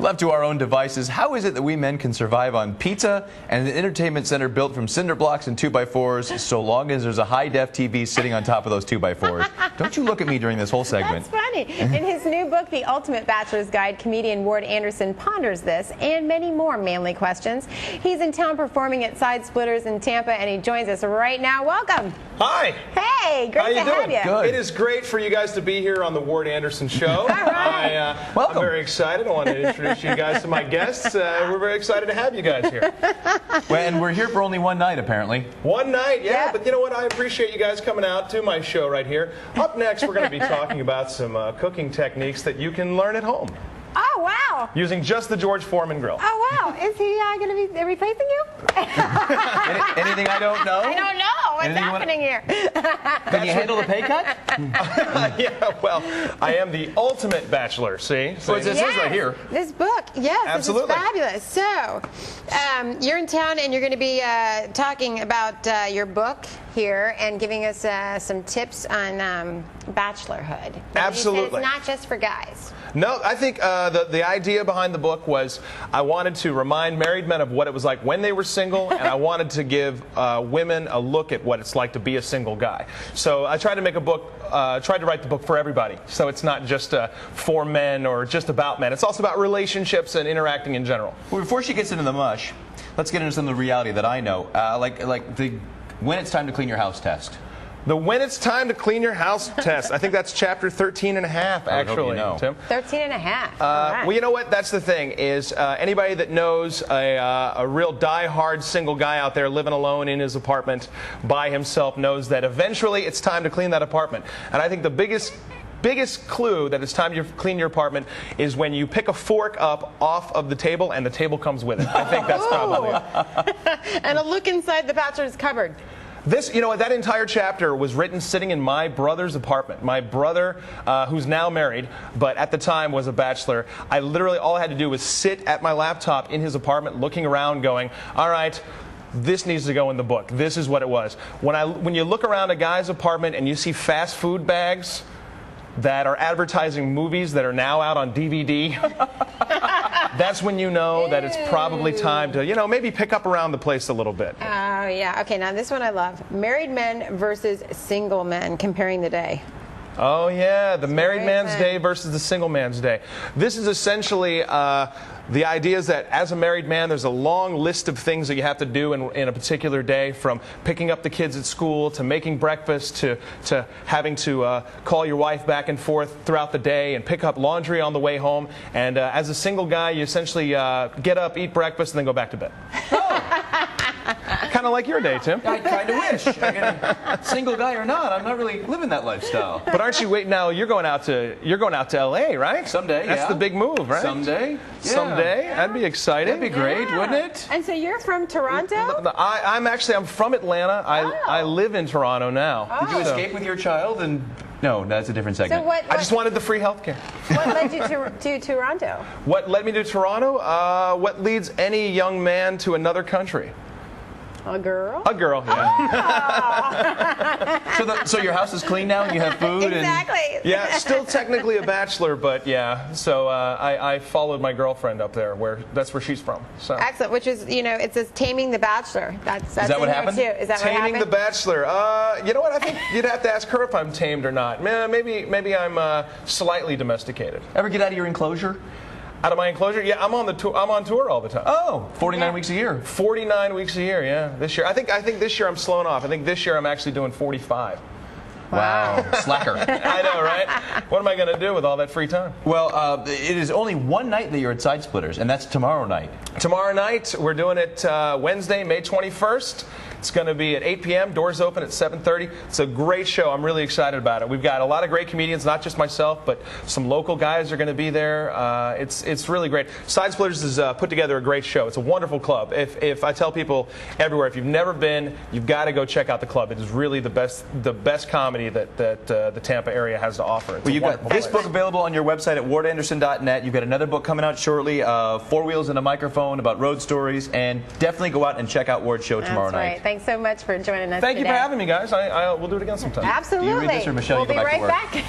Left to our own devices, how is it that we men can survive on pizza and an entertainment center built from cinder blocks and 2x4s so long as there's a high-def TV sitting on top of those 2x4s? Don't you look at me during this whole segment. That's funny. In his new book, The Ultimate Bachelor's Guide, comedian Ward Anderson ponders this and many more manly questions. He's in town performing at Side Splitters in Tampa, and he joins us right now. Welcome. Hi. Hey, great to have you. Good. It is great for you guys to be here on the Ward Anderson Show. All right. Welcome. I'm very excited. I want to introduce you guys to my guests. We're very excited to have you guys here. Well, and we're here for only one night, apparently. One night, yeah. Yeah. But you know what? I appreciate you guys coming out to my show right here. Up next, we're going to be talking about some cooking techniques that you can learn at home Oh, wow. using just the George Foreman grill. Oh, wow. Is he going to be replacing you? Anything I don't know? I don't know. What's Anything you happening here? Can you handle the pay cut? Yeah, well, I am the ultimate bachelor, see? Well, it says right here. This book, yes, Absolutely. this is fabulous. So, you're in town and you're going to be talking about your book here and giving us some tips on bachelorhood. But Absolutely. You said it's not just for guys. No, I think the idea behind the book was I wanted to remind married men of what it was like when they were single, and I wanted to give women a look at what it's like to be a single guy. So I tried to make a book, tried to write the book for everybody. So it's not just for men or just about men. It's also about relationships and interacting in general. Well, before she gets into the mush, let's get into some of the reality that I know. Like the when it's time to clean your house test. The when it's time to clean your house test. I think that's chapter 13 and a half, I would hope actually, you know. Tim. 13 and a half. All right. Well, you know what? That's the thing is anybody that knows a real die-hard single guy out there living alone in his apartment by himself knows that eventually it's time to clean that apartment. And I think the biggest clue that it's time to clean your apartment is when you pick a fork up off of the table and the table comes with it. I think that's probably it. And a look inside the bachelor's cupboard. This, you know what, that entire chapter was written sitting in my brother's apartment. My brother, who's now married, but at the time was a bachelor, I literally, all I had to do was sit at my laptop in his apartment looking around going, all right, this needs to go in the book. This is what it was. When you look around a guy's apartment and you see fast food bags that are advertising movies that are now out on DVD, that's when you know that it's probably time to, you know, maybe pick up around the place a little bit. Oh, yeah. Okay, now this one I love. Married men versus single men, comparing the day. Oh, yeah, the married very man's fun. day versus the single man's day. This is essentially the idea is that as a married man, there's a long list of things that you have to do in a particular day, from picking up the kids at school to making breakfast to having to call your wife back and forth throughout the day and pick up laundry on the way home. And as a single guy, you essentially get up, eat breakfast, and then go back to bed. Kind of like your day, Tim. I kind of wish. I mean, single guy or not, I'm not really living that lifestyle. But aren't you waiting now? You're going out to LA, right? Someday, That's yeah. the big move, right? Someday. Yeah. Someday. That'd be exciting. That'd be great, wouldn't it? And so you're from Toronto? I'm from Atlanta. I live in Toronto now. Did you escape with your child? And no, that's a different segment. So what I just wanted the free healthcare. what led you to Toronto? What led me to Toronto? What leads any young man to another country? A girl? A girl, yeah. So your house is clean now and you have food? Exactly. Yeah, still technically a bachelor, but yeah. So I followed my girlfriend up there. That's where she's from. So. Excellent, which is, you know, it says Taming the Bachelor. That's that what in there happened? too. Is that what Taming happened? the Bachelor. You know what? I think you'd have to ask her if I'm tamed or not. Maybe I'm slightly domesticated. Ever get out of your enclosure? Out of my enclosure? Yeah, I'm on tour all the time. Oh, 49 weeks a year. 49 weeks a year, yeah. This year, I think this year I'm slowing off. I think this year I'm actually doing 45. Wow. Slacker. I know, right? What am I going to do with all that free time? Well, it is only one night that you're at Side Splitters, and that's tomorrow night. Tomorrow night, we're doing it Wednesday, May 21st. It's going to be at 8 p.m. Doors open at 7:30. It's a great show. I'm really excited about it. We've got a lot of great comedians, not just myself, but some local guys are going to be there. It's really great. Side Splitters has put together a great show. It's a wonderful club. If I tell people everywhere, if you've never been, you've got to go check out the club. It is really the best comedy that the Tampa area has to offer. It's Well, you've got this book available on your website at wardanderson.net. You've got another book coming out shortly, Four Wheels and a Microphone, about road stories, and definitely go out and check out Ward's show tomorrow night. Thanks so much for joining us Thank today. you for having me, guys. We'll do it again sometime. Absolutely. Do you read this, or Michelle, we'll you go be back to right work? back.